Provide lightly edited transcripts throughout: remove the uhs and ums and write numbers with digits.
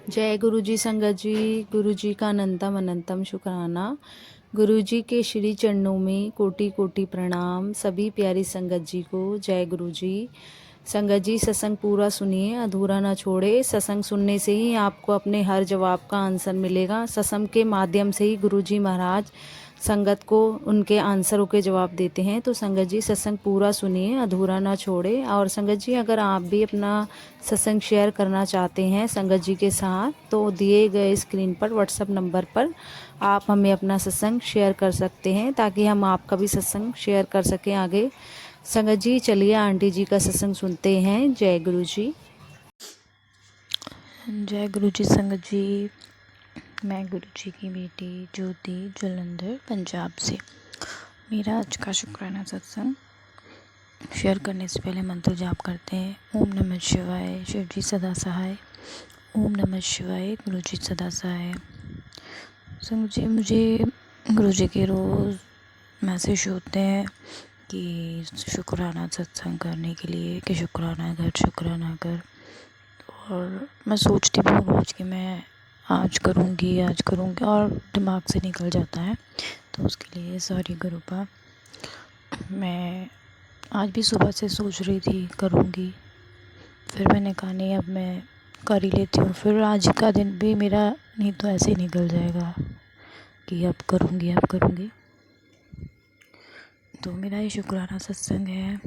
जय गुरु जी संगत जी। गुरु जी का अनंतम अनंतम शुक्राना। गुरु जी के श्री चरणों में कोटि कोटि प्रणाम। सभी प्यारी संगत जी को जय गुरु जी। संगत जी सत्संग पूरा सुनिए, अधूरा ना छोड़े। सत्संग सुनने से ही आपको अपने हर जवाब का आंसर मिलेगा। सत्संग के माध्यम से ही गुरु जी महाराज संगत को उनके आंसरों के जवाब देते हैं। तो संगत जी सत्संग पूरा सुनिए, अधूरा ना छोड़े। और संगत जी अगर आप भी अपना सत्संग शेयर करना चाहते हैं संगत जी के साथ, तो दिए गए स्क्रीन पर व्हाट्सएप नंबर पर आप हमें अपना सत्संग शेयर कर सकते हैं, ताकि हम आपका भी सत्संग शेयर कर सकें आगे। संगत जी चलिए आंटी जी का सत्संग सुनते हैं। जय गुरु जी। जय गुरु जी संगत जी। मैं गुरु जी की बेटी ज्योति जलंधर पंजाब से। मेरा आज का शुक्राना सत्संग शेयर करने से पहले मंत्र जाप करते हैं। ओम नमः शिवाय, शिव जी सदा सहाय। ओम नमः शिवाय, गुरु जी सदा सहाय। संगत जी मुझे गुरु जी के रोज़ मैसेज होते हैं कि शुक्राना सत्संग करने के लिए, कि शुक्राना कर। और मैं सोचती भी हूँ रोज़ कि मैं आज करूँगी और दिमाग से निकल जाता है। तो उसके लिए सॉरी गुरुपा। मैं आज भी सुबह से सोच रही थी करूँगी, फिर मैंने कहा नहीं अब मैं कर ही लेती हूँ। फिर आज का दिन भी मेरा नहीं तो ऐसे ही निकल जाएगा कि अब करूँगी। तो मेरा ये शुक्राना सत्संग है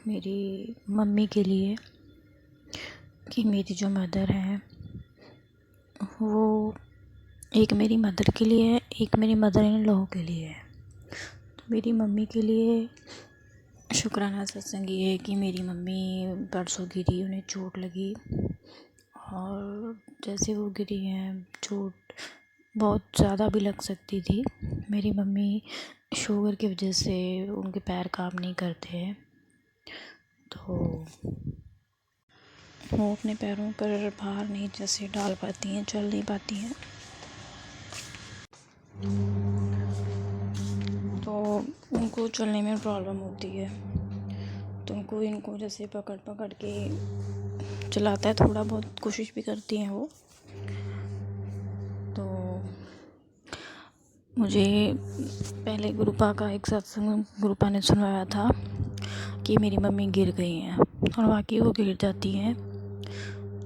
मेरी मम्मी के लिए, कि मेरी जो मदर है वो एक मेरी मदर के लिए है, एक मेरी मदर इन लॉ के लिए है। तो मेरी मम्मी के लिए शुक्राना सत्संग ये है कि मेरी मम्मी परसों गिरी, उन्हें चोट लगी, और जैसे वो गिरी हैं चोट बहुत ज़्यादा भी लग सकती थी। मेरी मम्मी शुगर की वजह से उनके पैर काम नहीं करते हैं, तो वो अपने पैरों पर भार नहीं जैसे डाल पाती हैं, चल नहीं पाती हैं। तो उनको चलने में प्रॉब्लम होती है, तो इनको जैसे पकड़ के चलाता है, थोड़ा बहुत कोशिश भी करती हैं वो। तो मुझे पहले गुरुपा का एक सत्संग गुरुपा ने सुनवाया था कि मेरी मम्मी गिर गई हैं, और वाकई वो गिर जाती हैं,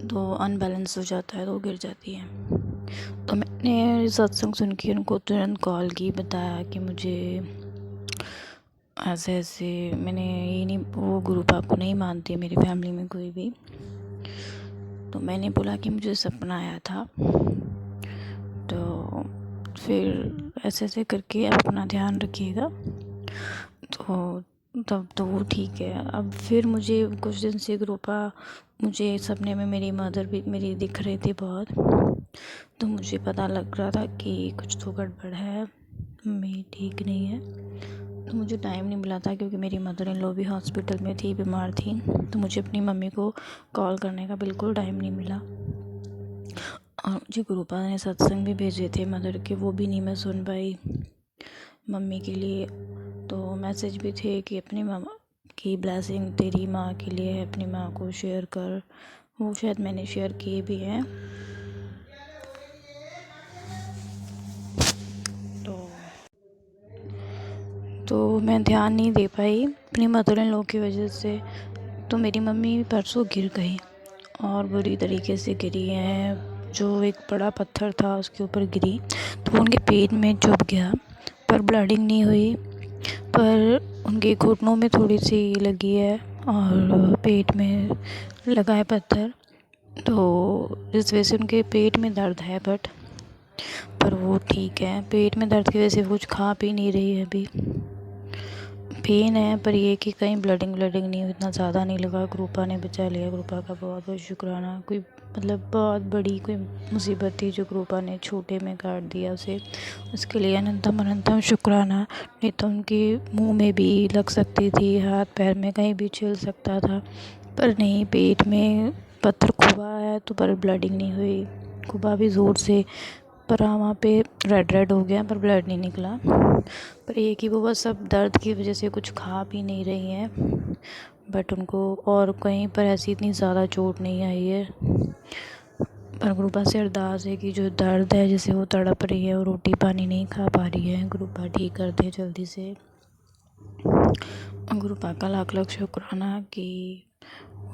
तो अनबैलेंस हो जाता है तो वो गिर जाती हैं। तो मैंने सत्संग सुन के उनको तुरंत कॉल की, बताया कि मुझे ऐसे मैंने ये नहीं, वो गुरुपा को नहीं मानती मेरी फैमिली में कोई भी। तो मैंने बोला कि मुझे सपना आया था, तो फिर ऐसे करके आप अपना ध्यान रखिएगा। तो तब तो वो ठीक है। अब फिर मुझे कुछ दिन से गुरुपा मुझे सपने में मेरी मदर भी मेरी दिख रही थी बहुत, तो मुझे पता लग रहा था कि कुछ तो गड़बड़ है, मम्मी ठीक नहीं है। तो मुझे टाइम नहीं मिला था, क्योंकि मेरी मदर इन लॉ भी हॉस्पिटल में थी, बीमार थी, तो मुझे अपनी मम्मी को कॉल करने का बिल्कुल टाइम नहीं मिला। और मुझे गुरुपा ने सत्संग भी भेजे थे मदर के, वो भी नहीं मैं सुन पाई मम्मी के लिए। तो मैसेज भी थे कि अपनी मामा की ब्लेसिंग तेरी माँ के लिए है, अपनी माँ को शेयर कर। वो शायद मैंने शेयर किए भी हैं। तो मैं ध्यान नहीं दे पाई अपनी मदर इन लॉ की वजह से। तो मेरी मम्मी परसों गिर गई, और बुरी तरीके से गिरी हैं। जो एक बड़ा पत्थर था उसके ऊपर गिरी, तो उनके पेट में चुभ गया, पर ब्लीडिंग नहीं हुई, पर उनके घुटनों में थोड़ी सी लगी है, और पेट में लगा है पत्थर। तो इस वजह से उनके पेट में दर्द है, पर वो ठीक है। पेट में दर्द की वजह से कुछ खा पी नहीं रही है अभी। पेन है, पर ये कि कहीं ब्लडिंग नहीं, इतना ज़्यादा नहीं लगा। गुरुपा ने बचा लिया, गुरुपा का बहुत बहुत शुक्राना। कोई मतलब बहुत बड़ी कोई मुसीबत थी जो गुरुपा ने छोटे में काट दिया उसे, उसके लिए अनंतम अनंतम शुक्राना। नहीं तो उनके मुंह में भी लग सकती थी, हाथ पैर में कहीं भी छिल सकता था, पर नहीं, पेट में पत्थर खुबा है तो पर ब्लडिंग नहीं हुई। खुबा भी ज़ोर से, पर हाँ वहाँ पे रेड हो गया, पर ब्लड नहीं निकला। पर ये कि वो बस सब दर्द की वजह से कुछ खा भी नहीं रही हैं, बट उनको और कहीं पर ऐसी इतनी ज़्यादा चोट नहीं आई है। पर गुरुपा से अरदास है कि जो दर्द है जिसे वो तड़प रही है, वो रोटी पानी नहीं खा पा रही है, गुरुपा ठीक कर दे जल्दी से। और गुरुपा का लाख लाख शुक्राना कि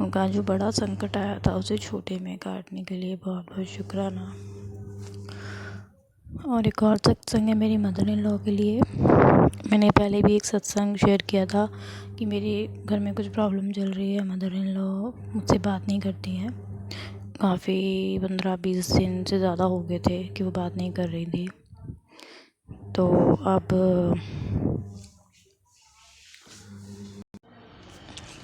उनका जो बड़ा संकट आया था उसे छोटे में काटने के लिए बहुत बहुत शुक्राना। और एक और सत्संग है मेरी मदर इन लॉ के लिए। मैंने पहले भी एक सत्संग शेयर किया था कि मेरे घर में कुछ प्रॉब्लम चल रही है, मदर इन लॉ मुझसे बात नहीं करती हैं। काफ़ी 15-20 दिन से ज़्यादा हो गए थे कि वो बात नहीं कर रही थी। तो अब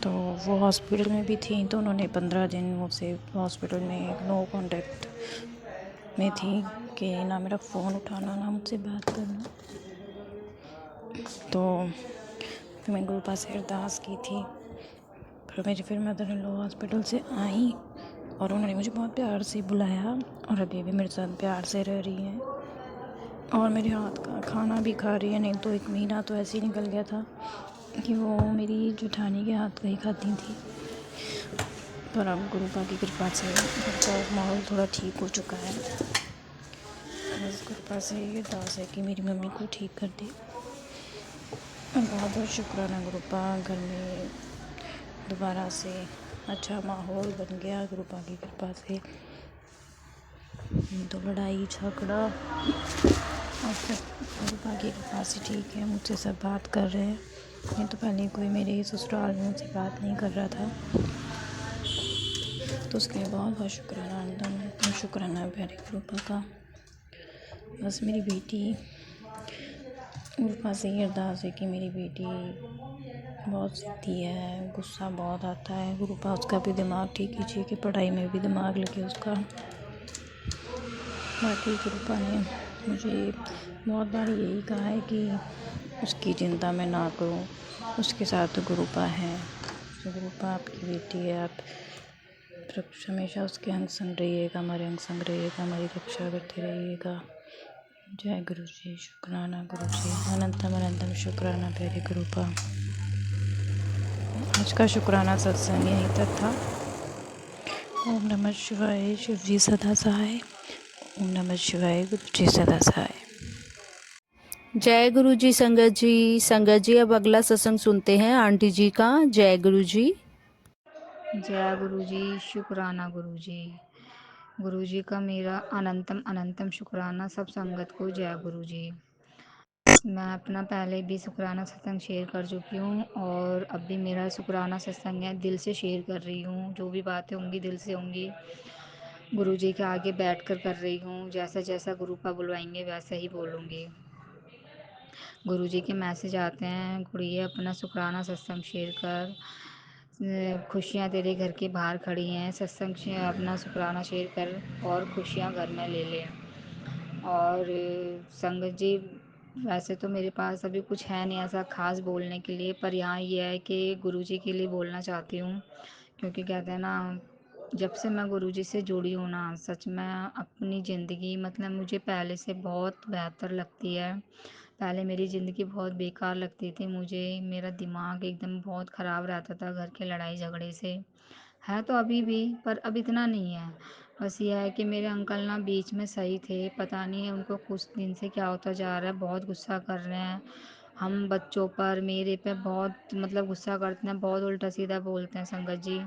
तो वो हॉस्पिटल में भी थी, तो उन्होंने 15 दिन मुझसे हॉस्पिटल में नो कांटेक्ट में थी कि ना मेरा फ़ोन उठाना ना मुझसे बात करना। तो फिर मैं गुरुपा से अरदास की थी। फिर मदर इन लॉ हॉस्पिटल से आई और उन्होंने मुझे बहुत प्यार से बुलाया और अभी भी मेरे साथ प्यार से रह रही हैं और मेरे हाथ का खाना भी खा रही है। नहीं तो 1 महीना तो ऐसे ही निकल गया था कि वो मेरी जेठानी के हाथ का ही खाती थी। पर अब गुरुपा की कृपा से घर का माहौल थोड़ा ठीक हो चुका है। बस गुरुपा से ये अरदास है कि मेरी मम्मी को ठीक कर दे। बहुत बहुत शुक्राना गुरुपा, घर में दोबारा से अच्छा माहौल बन गया गुरुपा की कृपा से। तो लड़ाई झगड़ा और सब गुरुपा की कृपा से ठीक है, मुझसे सब बात कर रहे हैं। नहीं तो पहले कोई मेरे ससुराल में मुझसे बात नहीं कर रहा था। तो उसके लिए बहुत बहुत शुक्राना, एकदम शुक्राना प्यारे गुरुपा का। बस मेरी बेटी गुरुपा से ये अरदास है कि मेरी बेटी बहुत सीधी है, गुस्सा बहुत आता है। गुरुपा उसका भी दिमाग ठीक कीजिए कि पढ़ाई में भी दिमाग लगे उसका। बाकी गुरुपा ने मुझे बहुत बार यही कहा है कि उसकी चिंता मैं ना करूं, उसके साथ तो गुरुपा है। तो गुरुपा आपकी बेटी है, आप हमेशा उसके अंग संग रहिएगा, हमारे अंग संग रहिएगा, हमारी रक्षा करते रहिएगा। जय गुरु जी, शुक्राना गुरु जी, अनंतम अनंतम शुक्राना प्यारे गुरुपा। आज का शुक्राना सत्संग यहीं तक था। ओम नमः शिवाय, शिव जी सदा सहाय। ओम नमः शिवाय, गुरु जी सदा सहाय। जय गुरु जी संगत जी अब अगला सत्संग सुनते हैं आंटी जी का। जय गुरु जी। जय गुरु जी, शुक्राना गुरु जी। गुरु जी का मेरा अनंतम अनंतम शुक्राना सब संगत को। जय गुरु जी। मैं अपना पहले भी शुक्राना सत्संग शेयर कर चुकी हूँ और अब भी मेरा शुक्राना सत्संग है, दिल से शेयर कर रही हूँ। जो भी बातें होंगी दिल से होंगी, गुरु जी के आगे बैठ कर रही हूँ। जैसा जैसा गुरुपा बुलवाएंगे वैसा ही बोलूँगी। गुरु जी के मैसेज आते हैं, गुड़िया अपना शुक्राना सत्संग शेयर कर, खुशियाँ तेरे घर के बाहर खड़ी हैं, सत्संग से अपना शुक्राना शेयर कर और खुशियाँ घर में ले लें। और संगत जी, वैसे तो मेरे पास अभी कुछ है नहीं ऐसा ख़ास बोलने के लिए, पर यहाँ ये है कि गुरु जी के लिए बोलना चाहती हूँ। क्योंकि कहते हैं ना, जब से मैं गुरु जी से जुड़ी हूँ ना, सच में अपनी ज़िंदगी मतलब मुझे पहले से बहुत बेहतर लगती है। पहले मेरी ज़िंदगी बहुत बेकार लगती थी मुझे, मेरा दिमाग एकदम बहुत ख़राब रहता था घर के लड़ाई झगड़े से। है तो अभी भी, पर अब इतना नहीं है। बस ये है कि मेरे अंकल ना बीच में सही थे, पता नहीं उनको कुछ दिन से क्या होता जा रहा है, बहुत गुस्सा कर रहे हैं हम बच्चों पर, मेरे पे बहुत मतलब गुस्सा करते हैं, बहुत उल्टा सीधा बोलते हैं। संगत जी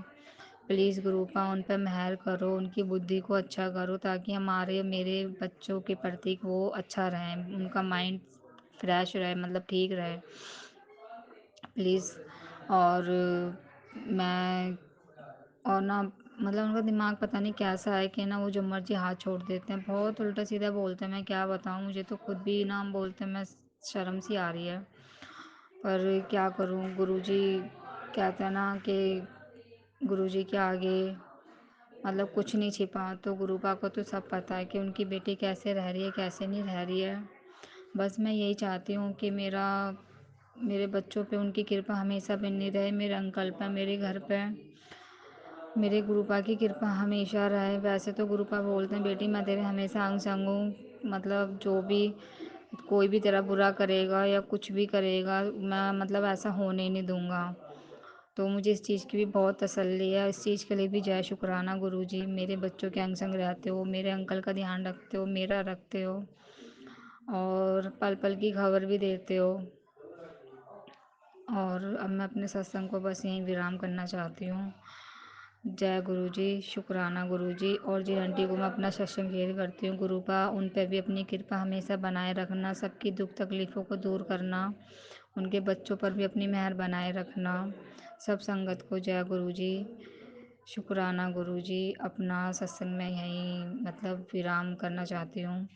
प्लीज़ गुरुपा उन पर मेहर करो, उनकी बुद्धि को अच्छा करो ताकि हमारे मेरे बच्चों के प्रति वो अच्छा रहें, उनका माइंड फ्रेश रहे, मतलब ठीक रहे प्लीज़। और मैं और ना मतलब उनका दिमाग पता नहीं कैसा है कि ना वो जो मर्जी हाथ छोड़ देते हैं, बहुत उल्टा सीधा बोलते हैं। मैं क्या बताऊँ, मुझे तो खुद भी ना बोलते हैं मैं शर्म सी आ रही है, पर क्या करूँ। गुरुजी कहते हैं ना कि गुरुजी के आगे मतलब कुछ नहीं छिपा, तो गुरुपा को तो सब पता है कि उनकी बेटी कैसे रह रही है कैसे नहीं रह रही है। बस मैं यही चाहती हूँ कि मेरे बच्चों पे उनकी कृपा हमेशा बनी रहे, मेरे अंकल पे, मेरे घर पे मेरे गुरुपा की कृपा हमेशा रहे। वैसे तो गुरुपा बोलते हैं बेटी मैं तेरे हमेशा अंग संग हूँ, मतलब जो भी कोई भी तेरा बुरा करेगा या कुछ भी करेगा मैं मतलब ऐसा होने ही नहीं दूंगा। तो मुझे इस चीज़ की भी बहुत तसल्ली है। इस चीज़ के लिए भी जय शुक्राना गुरुजी, मेरे बच्चों के अंग संग रहते हो, मेरे अंकल का ध्यान रखते हो, मेरा रखते हो और पल पल की खबर भी देते हो। और अब मैं अपने सत्संग को बस यहीं विराम करना चाहती हूँ। जय गुरुजी, शुक्राना गुरुजी। और जी आंटी को मैं अपना सत्संग शेयर करती हूँ। गुरु का उन पे भी अपनी कृपा हमेशा बनाए रखना, सबकी दुख तकलीफ़ों को दूर करना, उनके बच्चों पर भी अपनी मेहर बनाए रखना। सब संगत को जय गुरुजी, शुक्राना गुरुजी। अपना सत्संग में यहीं मतलब विराम करना चाहती हूँ।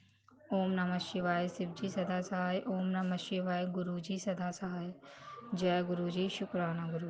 ओम नमः शिवाय, शिव जी सदा सहाय। ओम नमः शिवाय, गुरु जी सदा सहाय। जय गुरु जी, शुक्राना गुरु।